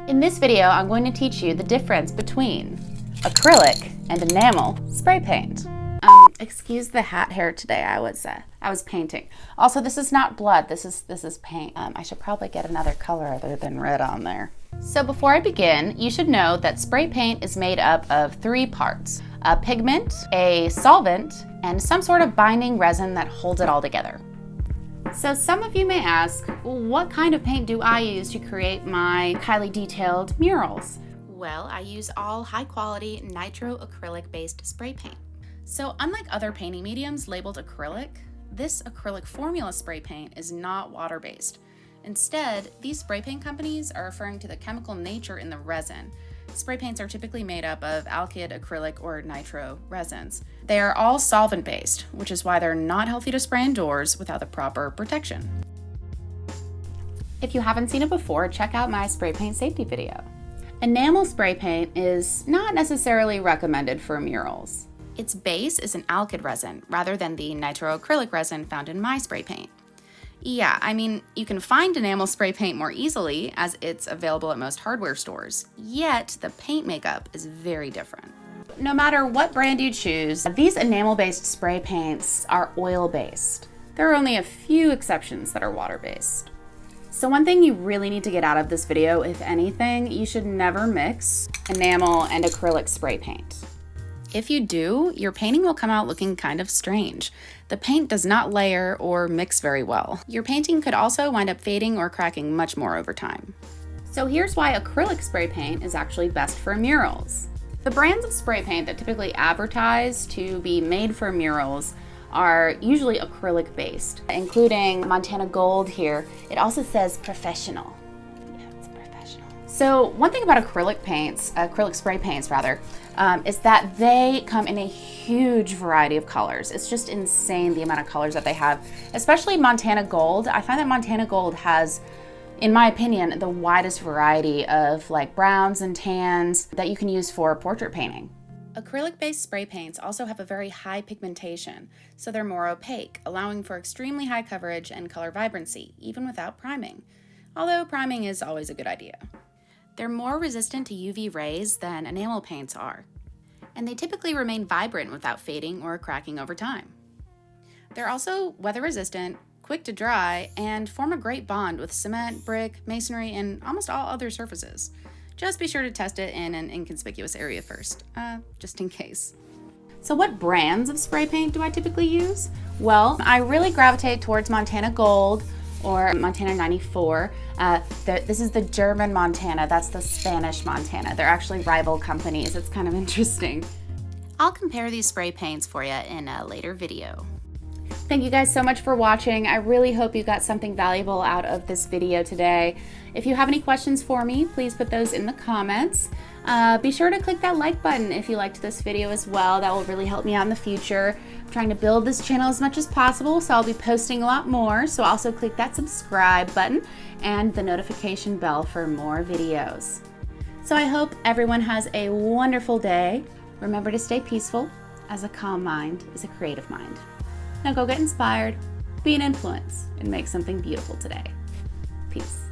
In this video, I'm going to teach you the difference between acrylic and enamel spray paint. Excuse the hat hair today. I was painting. Also, this is not blood. This is paint. I should probably get another color other than red on there. So before I begin, you should know that spray paint is made up of 3 parts: a pigment, a solvent, and some sort of binding resin that holds it all together. So some of you may ask, well, what kind of paint do I use to create my highly detailed murals? Well, I use all high quality nitro acrylic based spray paint. So unlike other painting mediums labeled acrylic, this acrylic formula spray paint is not water-based. Instead, these spray paint companies are referring to the chemical nature in the resin. Spray paints are typically made up of alkyd, acrylic, or nitro resins. They are all solvent-based, which is why they're not healthy to spray indoors without the proper protection. If you haven't seen it before, check out my spray paint safety video. Enamel spray paint is not necessarily recommended for murals. Its base is an alkyd resin rather than the nitroacrylic resin found in my spray paint. Yeah, I mean, you can find enamel spray paint more easily as it's available at most hardware stores, yet the paint makeup is very different. No matter what brand you choose, these enamel-based spray paints are oil-based. There are only a few exceptions that are water-based. So one thing you really need to get out of this video, if anything, you should never mix enamel and acrylic spray paint. If you do, your painting will come out looking kind of strange. The paint does not layer or mix very well. Your painting could also wind up fading or cracking much more over time. So here's why acrylic spray paint is actually best for murals. The brands of spray paint that typically advertise to be made for murals are usually acrylic based, including Montana Gold here. It also says professional. Yeah, it's professional. So one thing about acrylic spray paints rather, is that they come in a huge variety of colors. It's just insane the amount of colors that they have, especially Montana Gold. I find that Montana Gold has, in my opinion, the widest variety of like browns and tans that you can use for portrait painting. Acrylic-based spray paints also have a very high pigmentation, so they're more opaque, allowing for extremely high coverage and color vibrancy, even without priming. Although priming is always a good idea. They're more resistant to UV rays than enamel paints are, and they typically remain vibrant without fading or cracking over time. They're also weather resistant, quick to dry, and form a great bond with cement, brick, masonry, and almost all other surfaces. Just be sure to test it in an inconspicuous area first, just in case. So what brands of spray paint do I typically use? Well, I really gravitate towards Montana Gold or Montana 94. This is the German Montana, that's the Spanish Montana. They're actually rival companies. It's kind of interesting. I'll compare these spray paints for you in a later video. Thank you guys so much for watching. I really hope you got something valuable out of this video today. If you have any questions for me, please put those in the comments. Be sure to click that like button if you liked this video as well. That will really help me out in the future. I'm trying to build this channel as much as possible, so I'll be posting a lot more. So also click that subscribe button and the notification bell for more videos. So I hope everyone has a wonderful day. Remember to stay peaceful, as a calm mind is a creative mind. Now go get inspired, be an influence, and make something beautiful today. Peace.